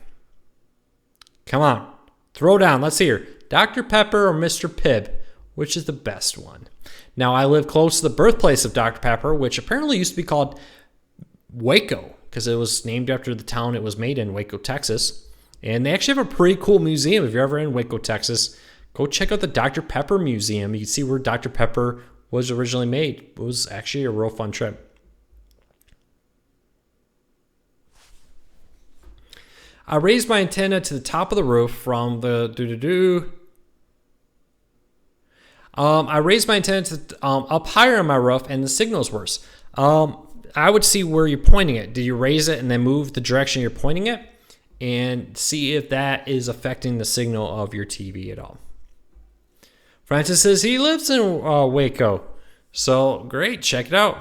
Come on. Throw down. Let's hear. Dr. Pepper or Mr. Pibb? Which is the best one? Now, I live close to the birthplace of Dr. Pepper, which apparently used to be called Waco because it was named after the town it was made in, Waco, Texas. And they actually have a pretty cool museum. If you're ever in Waco, Texas, go check out the Dr. Pepper Museum. You can see where Dr. Pepper was originally made. It was actually a real fun trip. I raised my antenna to the top of the roof from the I raised my antenna to, up higher on my roof, and the signal's worse. I would see where you're pointing it. Do you raise it and then move the direction you're pointing it? And see if that is affecting the signal of your TV at all. Francis says he lives in Waco. So, great. Check it out.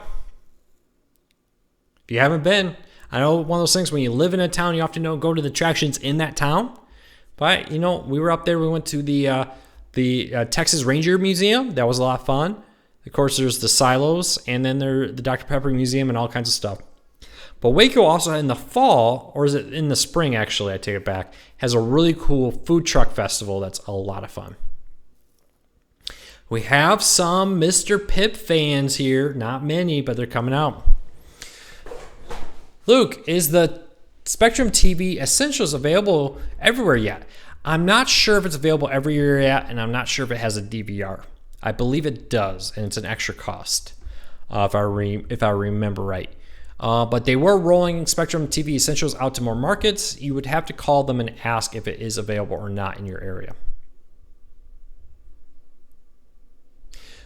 If you haven't been, I know one of those things when you live in a town, you have to go to the attractions in that town. But, we were up there. We went to the Texas Ranger Museum. That was a lot of fun. Of course, there's the silos, and then there's the Dr. Pepper Museum and all kinds of stuff. But Waco also in the fall, or is it in the spring actually, I take it back, has a really cool food truck festival that's a lot of fun. We have some Mr. Pip fans here. Not many, but they're coming out. Luke, is the Spectrum TV Essentials available everywhere yet? I'm not sure if it's available everywhere yet, and I'm not sure if it has a DVR. I believe it does, and it's an extra cost, if I remember right. But they were rolling Spectrum TV Essentials out to more markets. You would have to call them and ask if it is available or not in your area.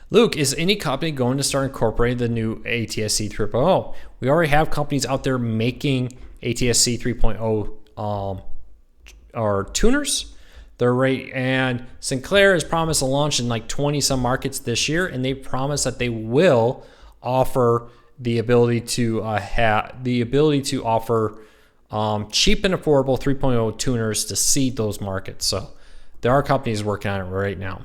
Luke, is any company going to start incorporating the new ATSC 3.0? We already have companies out there making ATSC 3.0 or tuners. They're right, and Sinclair has promised a launch in like 20 some markets this year, and they promise that they will offer the ability to offer cheap and affordable 3.0 tuners to seed those markets. So there are companies working on it right now.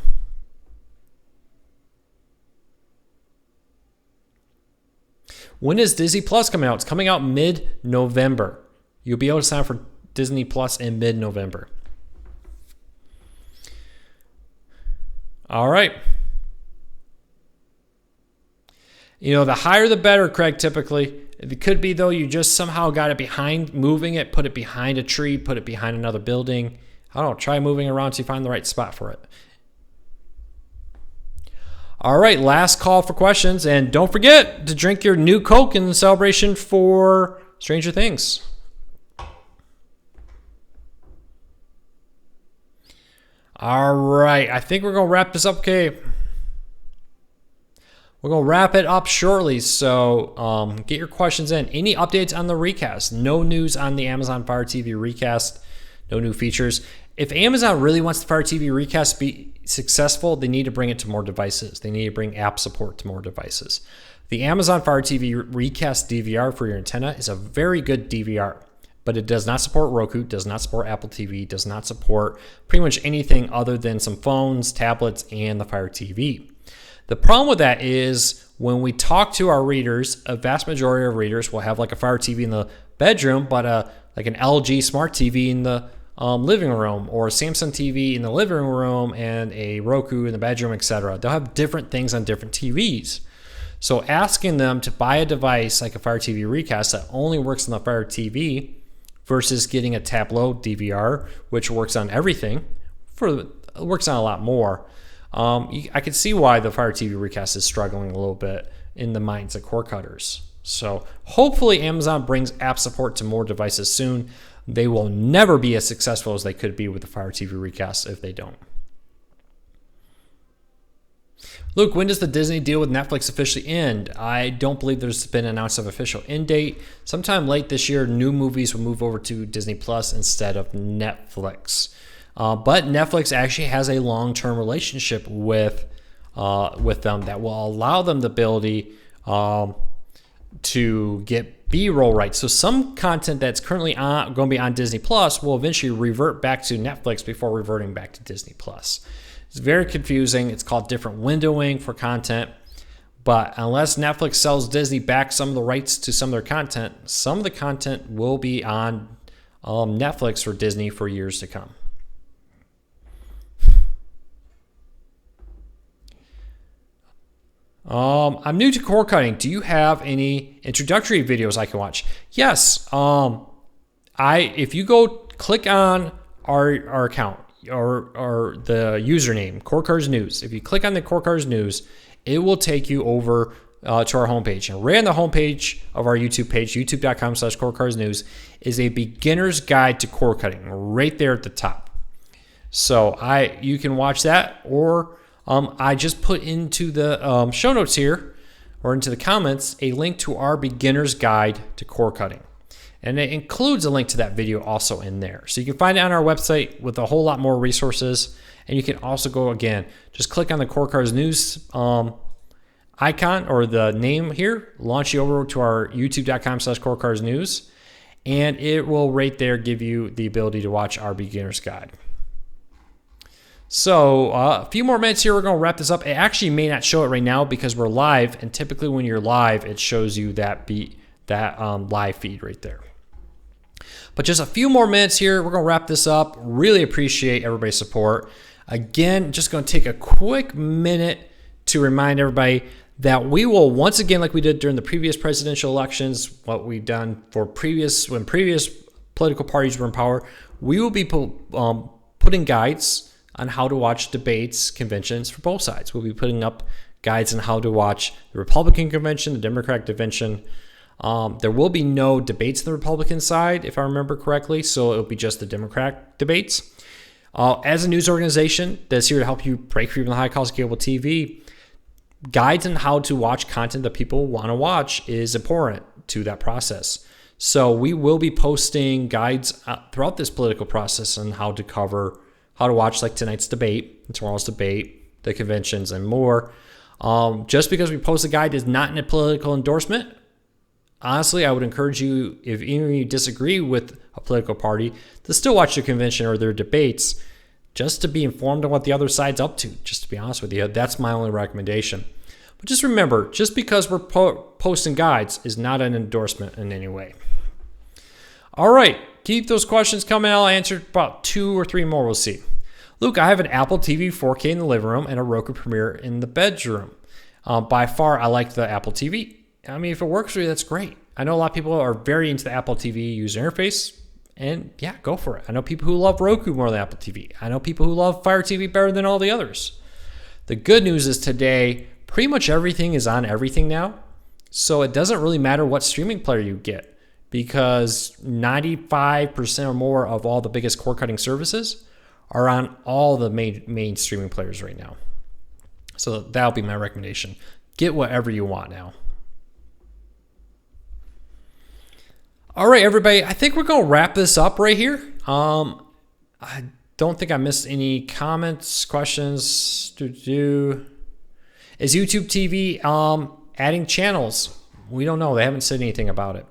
When is Disney Plus coming out? It's coming out mid-November. You'll be able to sign up for Disney Plus in mid-November. All right. You know, the higher the better, Craig, typically. It could be, though, you just somehow got it behind, moving it, put it behind a tree, put it behind another building. I don't know, try moving around until you find the right spot for it. All right, last call for questions. And don't forget to drink your new Coke in celebration for Stranger Things. All right, I think we're going to wrap this up, okay? We're going to wrap it up shortly, so get your questions in. Any updates on the recast? No news on the Amazon Fire TV recast. No new features. If Amazon really wants the Fire TV recast to be successful, they need to bring it to more devices. They need to bring app support to more devices. The Amazon Fire TV recast DVR for your antenna is a very good DVR, but it does not support Roku, does not support Apple TV, does not support pretty much anything other than some phones, tablets, and the Fire TV. The problem with that is when we talk to our readers, a vast majority of readers will have like a Fire TV in the bedroom, but like an LG Smart TV in the living room, or a Samsung TV in the living room and a Roku in the bedroom, etc. They'll have different things on different TVs. So asking them to buy a device like a Fire TV recast that only works on the Fire TV versus getting a Tableau DVR, which works on everything, works on a lot more. I can see why the Fire TV recast is struggling a little bit in the minds of cord cutters. So hopefully Amazon brings app support to more devices soon. They will never be as successful as they could be with the Fire TV recast if they don't. Luke, when does the Disney deal with Netflix officially end? I don't believe there's been announced an official end date. Sometime late this year, new movies will move over to Disney Plus instead of Netflix. But Netflix actually has a long-term relationship with them that will allow them the ability to get B-roll rights. So some content that's currently going to be on Disney Plus will eventually revert back to Netflix before reverting back to Disney Plus. It's very confusing. It's called different windowing for content. But unless Netflix sells Disney back some of the rights to some of their content, some of the content will be on Netflix or Disney for years to come. I'm new to cord cutting. Do you have any introductory videos I can watch? Yes. If you go click on our account or the username, Cord Cutters News. If you click on the Cord Cutters News, it will take you over to our homepage. And right on the homepage of our YouTube page, youtube.com/Cord Cutters News, is a beginner's guide to cord cutting right there at the top. So you can watch that, or I just put into the show notes here, or into the comments, a link to our beginner's guide to cord cutting. And it includes a link to that video also in there. So you can find it on our website with a whole lot more resources. And you can also go, again, just click on the Cord Cutters News icon or the name here, launch you over to our youtube.com/Cord Cutters News. And it will right there give you the ability to watch our beginner's guide. So a few more minutes here. We're going to wrap this up. It actually may not show it right now because we're live, and typically when you're live, it shows you that live feed right there. But just a few more minutes here. We're going to wrap this up. Really appreciate everybody's support. Again, just going to take a quick minute to remind everybody that we will once again, like we did during the previous presidential elections, what we've done for when previous political parties were in power, we will be putting guides on how to watch debates, conventions for both sides. We'll be putting up guides on how to watch the Republican convention, the Democratic convention. There will be no debates on the Republican side, if I remember correctly, so it'll be just the Democratic debates. As a news organization that's here to help you break free from the high cost of cable TV, guides on how to watch content that people want to watch is important to that process. So we will be posting guides throughout this political process on how to watch like tonight's debate, tomorrow's debate, the conventions, and more. Just because we post a guide is not a political endorsement. Honestly, I would encourage you, if even you disagree with a political party, to still watch their convention or their debates just to be informed on what the other side's up to, just to be honest with you. That's my only recommendation. But just remember, just because we're posting guides is not an endorsement in any way. All right, keep those questions coming. I'll answer about 2 or 3 more. We'll see. Luke, I have an Apple TV 4K in the living room and a Roku Premiere in the bedroom. By far, I like the Apple TV. I mean, if it works for you, that's great. I know a lot of people are very into the Apple TV user interface, and yeah, go for it. I know people who love Roku more than Apple TV. I know people who love Fire TV better than all the others. The good news is today, pretty much everything is on everything now, so it doesn't really matter what streaming player you get because 95% or more of all the biggest cord-cutting services are on all the main streaming players right now. So that'll be my recommendation. Get whatever you want now. All right, everybody, I think we're going to wrap this up right here. I don't think I missed any comments, questions. Is YouTube TV adding channels? We don't know. They haven't said anything about it.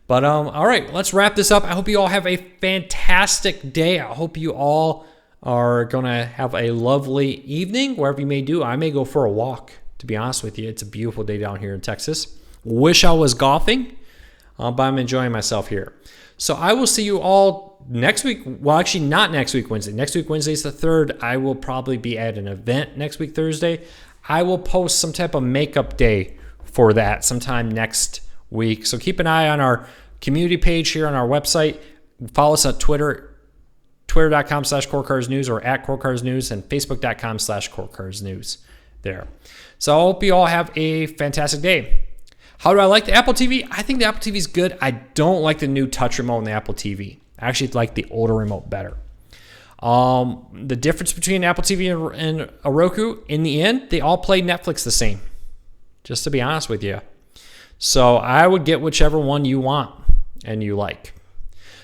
But all right, let's wrap this up. I hope you all have a fantastic day. I hope you all are going to have a lovely evening, wherever you may do. I may go for a walk, to be honest with you. It's a beautiful day down here in Texas. Wish I was golfing. But I'm enjoying myself here. So I will see you all next week. Well, actually, not next week, Wednesday. Next week, Wednesday is the 3rd. I will probably be at an event next week, Thursday. I will post some type of makeup day for that sometime next week. So keep an eye on our community page here on our website. Follow us on Twitter, twitter.com/CoreCarsNews or at CoreCarsNews, and Facebook.com/CoreCarsNews there. So I hope you all have a fantastic day. How do I like the Apple TV? I think the Apple TV is good. I don't like the new touch remote in the Apple TV. I actually like the older remote better. The difference between Apple TV and a Roku, in the end, they all play Netflix the same, just to be honest with you. So I would get whichever one you want and you like.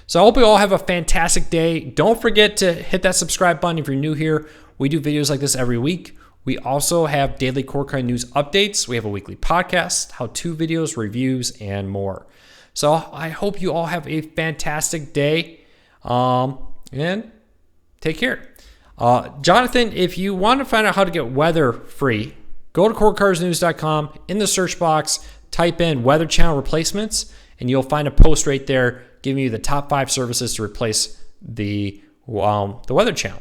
So I hope you all have a fantastic day. Don't forget to hit that subscribe button if you're new here. We do videos like this every week. We also have daily cord-cutting news updates. We have a weekly podcast, how-to videos, reviews, and more. So I hope you all have a fantastic day, and take care. Jonathan, if you want to find out how to get weather free, go to cordcarsnews.com. In the search box, type in weather channel replacements, and you'll find a post right there giving you the top 5 services to replace the weather channel,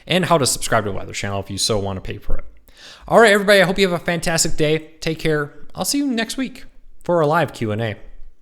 and how to subscribe to the Weather Channel if you so want to pay for it. All right, everybody, I hope you have a fantastic day. Take care. I'll see you next week for a live Q&A.